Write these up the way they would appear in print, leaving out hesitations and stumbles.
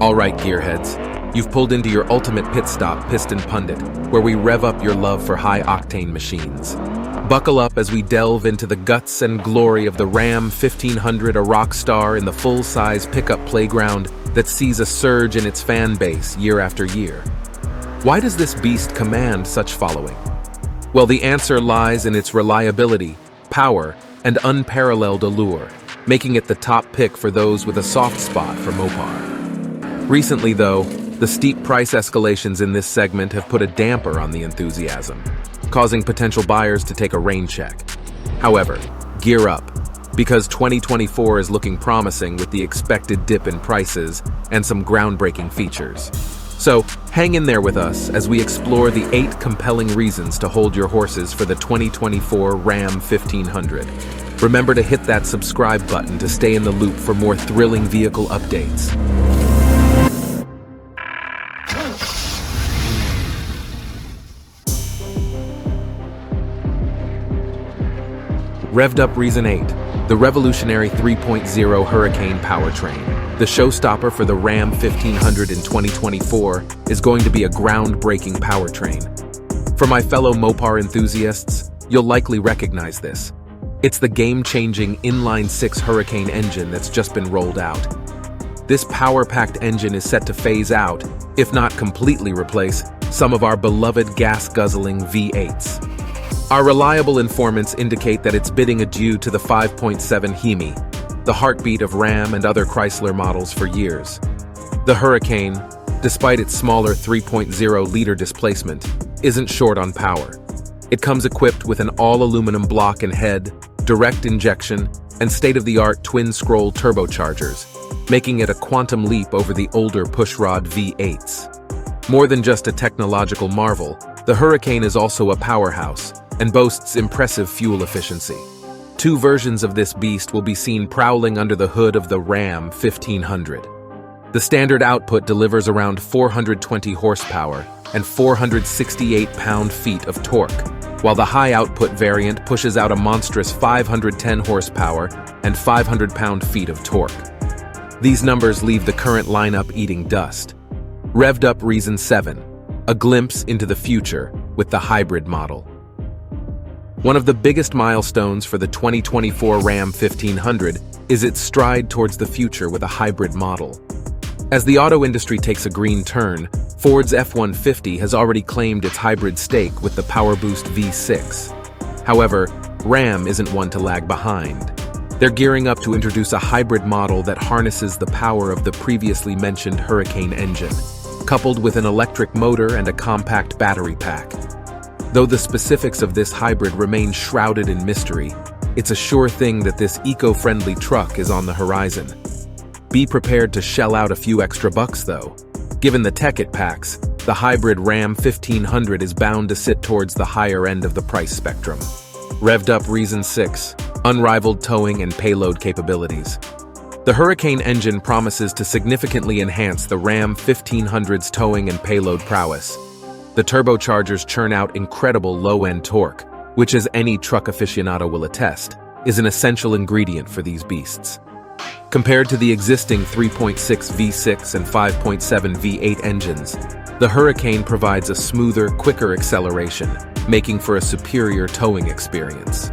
Alright, Gearheads, you've pulled into your ultimate pit stop, Piston Pundit, where we rev up your love for high-octane machines. Buckle up as we delve into the guts and glory of the RAM 1500, a rock star in the full-size pickup playground that sees a surge in its fan base year after year. Why does this beast command such following? Well, the answer lies in its reliability, power, and unparalleled allure, making it the top pick for those with a soft spot for Mopar. Recently, though, the steep price escalations in this segment have put a damper on the enthusiasm, causing potential buyers to take a rain check. However, gear up, because 2024 is looking promising with the expected dip in prices and some groundbreaking features. So, hang in there with us as we explore the 8 compelling reasons to hold your horses for the 2024 RAM 1500. Remember to hit that subscribe button to stay in the loop for more thrilling vehicle updates. Revved up Reason 8, the revolutionary 3.0 Hurricane Powertrain. The showstopper for the RAM 1500 in 2024 is going to be a groundbreaking powertrain. For my fellow Mopar enthusiasts, you'll likely recognize this. It's the game-changing inline-6 Hurricane engine that's just been rolled out. This power-packed engine is set to phase out, if not completely replace, some of our beloved gas-guzzling V8s. Our reliable informants indicate that it's bidding adieu to the 5.7 Hemi, the heartbeat of Ram and other Chrysler models for years. The Hurricane, despite its smaller 3.0-liter displacement, isn't short on power. It comes equipped with an all-aluminum block and head, direct injection, and state-of-the-art twin-scroll turbochargers, making it a quantum leap over the older pushrod V8s. More than just a technological marvel, the Hurricane is also a powerhouse and boasts impressive fuel efficiency. 2 versions of this beast will be seen prowling under the hood of the RAM 1500. The standard output delivers around 420 horsepower and 468 pound-feet of torque, while the high-output variant pushes out a monstrous 510 horsepower and 500 pound-feet of torque. These numbers leave the current lineup eating dust. Revved up Reason 7, a glimpse into the future with the hybrid model. One of the biggest milestones for the 2024 RAM 1500 is its stride towards the future with a hybrid model. As the auto industry takes a green turn, Ford's F-150 has already claimed its hybrid stake with the PowerBoost V6. However, Ram isn't one to lag behind. They're gearing up to introduce a hybrid model that harnesses the power of the previously mentioned Hurricane engine, coupled with an electric motor and a compact battery pack. Though the specifics of this hybrid remain shrouded in mystery, it's a sure thing that this eco-friendly truck is on the horizon. Be prepared to shell out a few extra bucks, though. Given the tech it packs, the hybrid RAM 1500 is bound to sit towards the higher end of the price spectrum. Revved up Reason 6, unrivaled towing and payload capabilities. The Hurricane engine promises to significantly enhance the RAM 1500's towing and payload prowess. The turbochargers churn out incredible low-end torque, which, as any truck aficionado will attest, is an essential ingredient for these beasts. Compared to the existing 3.6 V6 and 5.7 V8 engines, the Hurricane provides a smoother, quicker acceleration, making for a superior towing experience.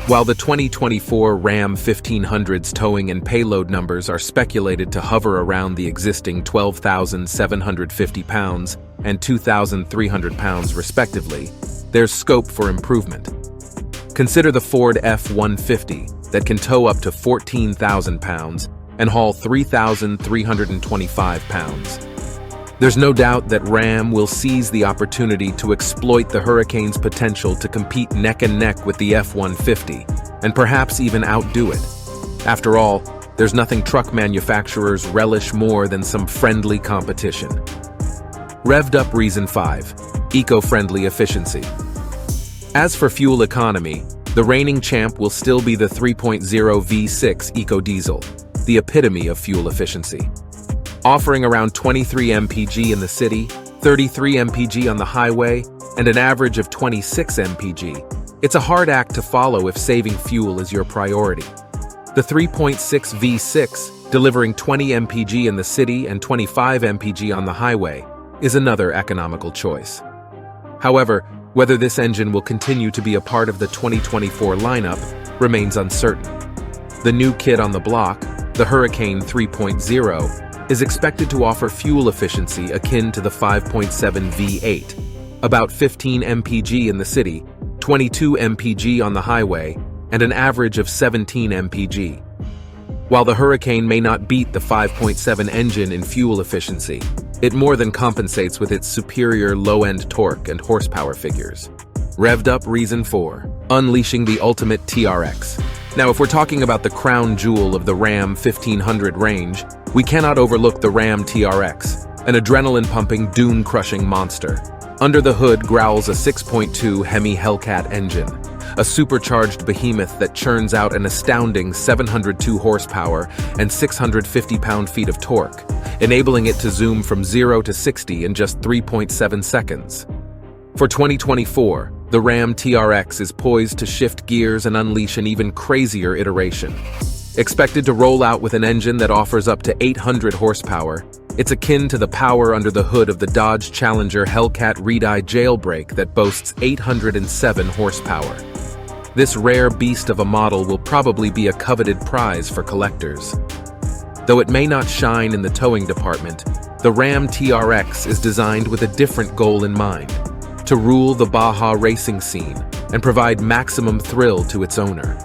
While the 2024 RAM 1500's towing and payload numbers are speculated to hover around the existing 12,750 pounds and 2,300 pounds respectively, there's scope for improvement. Consider the Ford F-150 that can tow up to 14,000 pounds and haul 3,325 pounds. There's no doubt that Ram will seize the opportunity to exploit the Hurricane's potential to compete neck and neck with the F-150, and perhaps even outdo it. After all, there's nothing truck manufacturers relish more than some friendly competition. Revved up Reason 5, eco-friendly efficiency. As for fuel economy, the reigning champ will still be the 3.0 V6 eco-diesel, the epitome of fuel efficiency. Offering around 23 mpg in the city, 33 mpg on the highway, and an average of 26 mpg, it's a hard act to follow if saving fuel is your priority. The 3.6 V6 delivering 20 mpg in the city and 25 mpg on the highway is another economical choice. However, whether this engine will continue to be a part of the 2024 lineup remains uncertain. The new kid on the block, the Hurricane 3.0, is expected to offer fuel efficiency akin to the 5.7 V8, about 15 mpg in the city, 22 mpg on the highway, and an average of 17 mpg. While the Hurricane may not beat the 5.7 engine in fuel efficiency, it more than compensates with its superior low-end torque and horsepower figures. Revved up reason 4, Unleashing the Ultimate TRX. Now, if we're talking about the crown jewel of the Ram 1500 range, we cannot overlook the Ram TRX, an adrenaline-pumping, dune-crushing monster. Under the hood growls a 6.2 Hemi Hellcat engine, a supercharged behemoth that churns out an astounding 702 horsepower and 650 pound-feet of torque, enabling it to zoom from 0 to 60 in just 3.7 seconds. For 2024, the Ram TRX is poised to shift gears and unleash an even crazier iteration. Expected to roll out with an engine that offers up to 800 horsepower, it's akin to the power under the hood of the Dodge Challenger Hellcat Redeye Jailbreak that boasts 807 horsepower. This rare beast of a model will probably be a coveted prize for collectors. Though it may not shine in the towing department, the Ram TRX is designed with a different goal in mind: to rule the Baja racing scene and provide maximum thrill to its owner.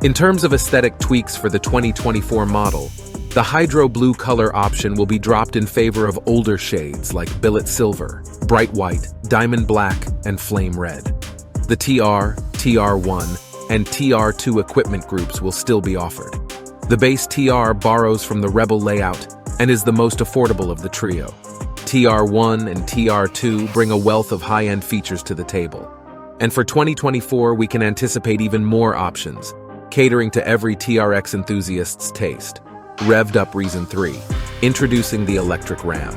In terms of aesthetic tweaks for the 2024 model, the hydro blue color option will be dropped in favor of older shades like billet silver, bright white, diamond black, and flame red. The TR, TR1, and TR2 equipment groups will still be offered. The base TR borrows from the Rebel layout and is the most affordable of the trio. TR1 and TR2 bring a wealth of high-end features to the table. And for 2024, we can anticipate even more options, catering to every TRX enthusiast's taste. Revved up reason 3, introducing the electric Ram.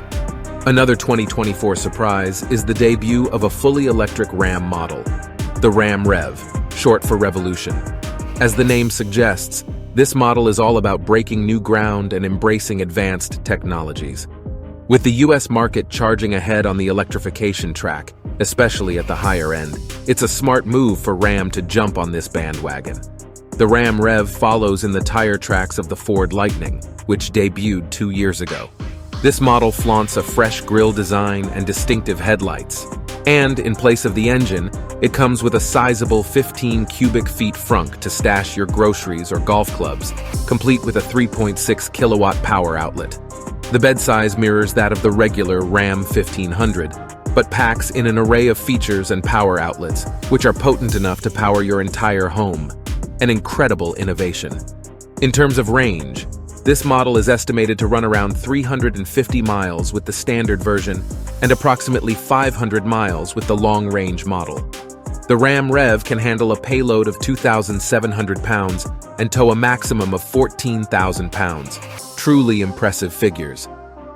Another 2024 surprise is the debut of a fully electric Ram model, the RAM Rev, short for Revolution. As the name suggests, this model is all about breaking new ground and embracing advanced technologies. With the US market charging ahead on the electrification track, especially at the higher end, it's a smart move for Ram to jump on this bandwagon. The RAM Rev follows in the tire tracks of the Ford Lightning, which debuted 2 years ago. This model flaunts a fresh grille design and distinctive headlights. And, in place of the engine, it comes with a sizable 15 cubic feet frunk to stash your groceries or golf clubs, complete with a 3.6 kilowatt power outlet. The bed size mirrors that of the regular Ram 1500, but packs in an array of features and power outlets, which are potent enough to power your entire home. An incredible innovation. In terms of range, this model is estimated to run around 350 miles with the standard version and approximately 500 miles with the long-range model. The RAM Rev can handle a payload of 2,700 pounds and tow a maximum of 14,000 pounds. Truly impressive figures.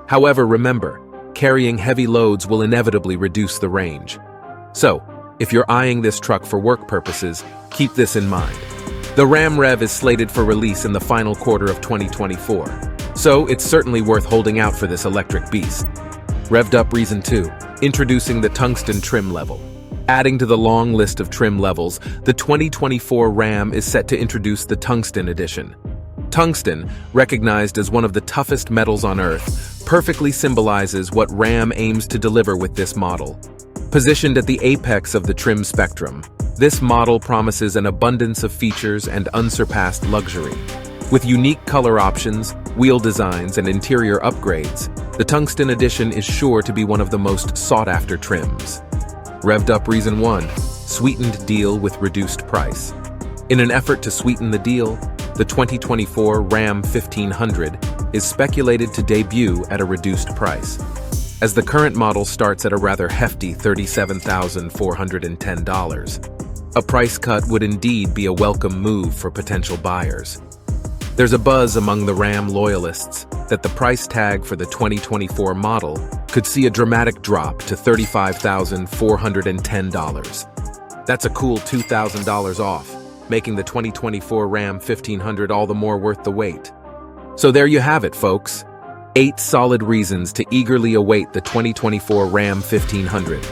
However, remember, carrying heavy loads will inevitably reduce the range. So, if you're eyeing this truck for work purposes, keep this in mind. The RAM Rev is slated for release in the final quarter of 2024, so it's certainly worth holding out for this electric beast. Revved up reason 2, introducing the Tungsten Trim Level. Adding to the long list of trim levels, the 2024 Ram is set to introduce the Tungsten Edition. Tungsten, recognized as one of the toughest metals on Earth, perfectly symbolizes what Ram aims to deliver with this model. Positioned at the apex of the trim spectrum, this model promises an abundance of features and unsurpassed luxury. With unique color options, wheel designs, and interior upgrades, the Tungsten Edition is sure to be one of the most sought-after trims. Revved up reason 1, sweetened deal with reduced price. In an effort to sweeten the deal, the 2024 Ram 1500 is speculated to debut at a reduced price, as the current model starts at a rather hefty $37,410. A price cut would indeed be a welcome move for potential buyers. There's a buzz among the Ram loyalists that the price tag for the 2024 model could see a dramatic drop to $35,410. That's a cool $2,000 off, making the 2024 Ram 1500 all the more worth the wait. So there you have it, folks. 8 solid reasons to eagerly await the 2024 Ram 1500.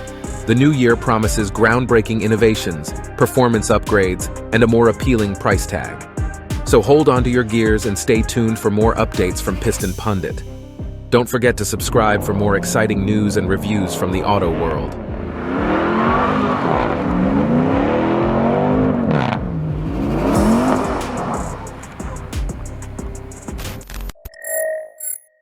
The new year promises groundbreaking innovations, performance upgrades, and a more appealing price tag. So hold on to your gears and stay tuned for more updates from Piston Pundit. Don't forget to subscribe for more exciting news and reviews from the auto world.